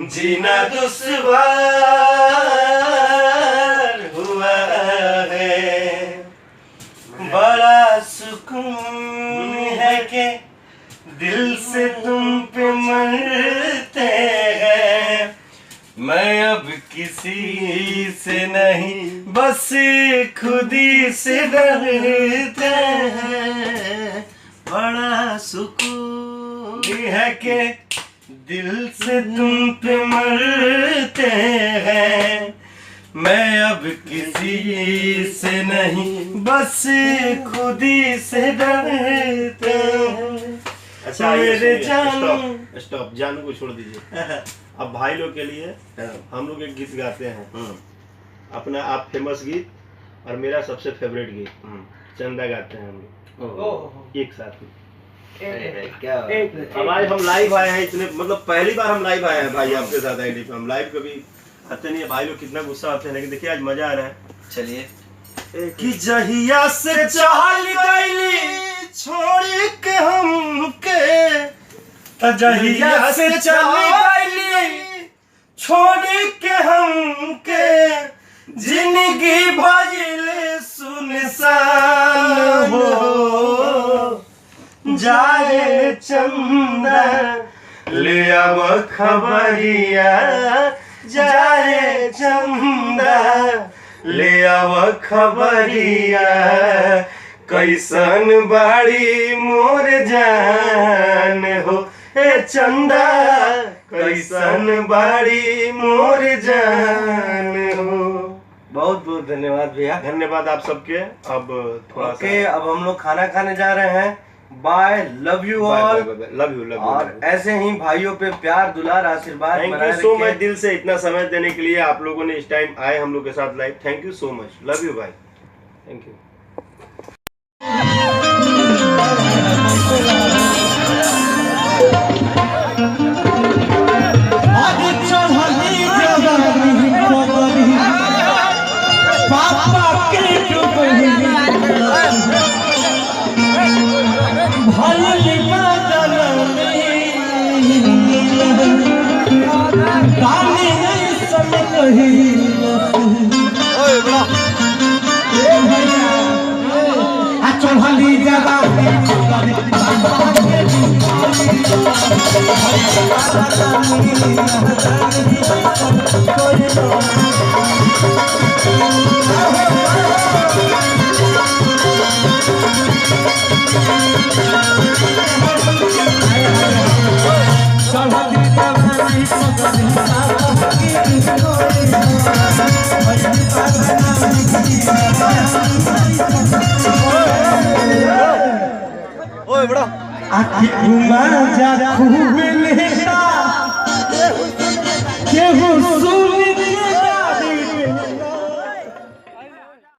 जीना दुश्वार हुआ है। बड़ा सुकून है कि दिल से तुम पे मरते हैं। मैं अब किसी से नहीं बस खुद ही से डरते हैं। बड़ा सुकून है कि दिल से तुम पे मरते हैं। मैं अब किसी से नहीं बस खुद ही से डरते हैं। अच्छा मेरे स्टॉप जानू को छोड़ दीजिए। अब भाई लोग के लिए हम लोग एक गीत गाते हैं, अपना आप फेमस गीत और मेरा सबसे फेवरेट गीत चंदा गाते हैं हम लोग एक साथ में। अब आज हम लाइव आए हैं, इतने मतलब पहली बार हम लाइव आए हैं भाई आपके साथ आईडी पे। हम लाइव कभी आते नहीं है, भाई लोग कितना गुस्सा आते हैं, लेकिन देखिए आज मजा आ रहा है। चलिए। कि जहिया से चल गईली छोड़ के हमके, जहिया से चल गईली छोड़ के हमके, जिंदगी भइल सुनसान हो। जाए चंदा ले अब खबरिया, जाए चंदा ले अब खबरिया, कैसन बाड़ी मोर जान हो। ए चंदा कैसन बाड़ी मोर जान हो। बहुत बहुत धन्यवाद भैया। धन्यवाद आप सबके। अब थोड़ा अब हम लोग खाना खाने जा रहे हैं। Bye, love you all, love you. और ऐसे ही भाइयों पे प्यार दुलार आशीर्वाद। थैंक यू सो मच दिल से इतना समय देने के लिए। आप लोगों ने इस टाइम आए हम लोग के साथ live. Thank you so much. Love you भाई। Thank you. ओए बड़ा आखी घुमा जा खूब लेता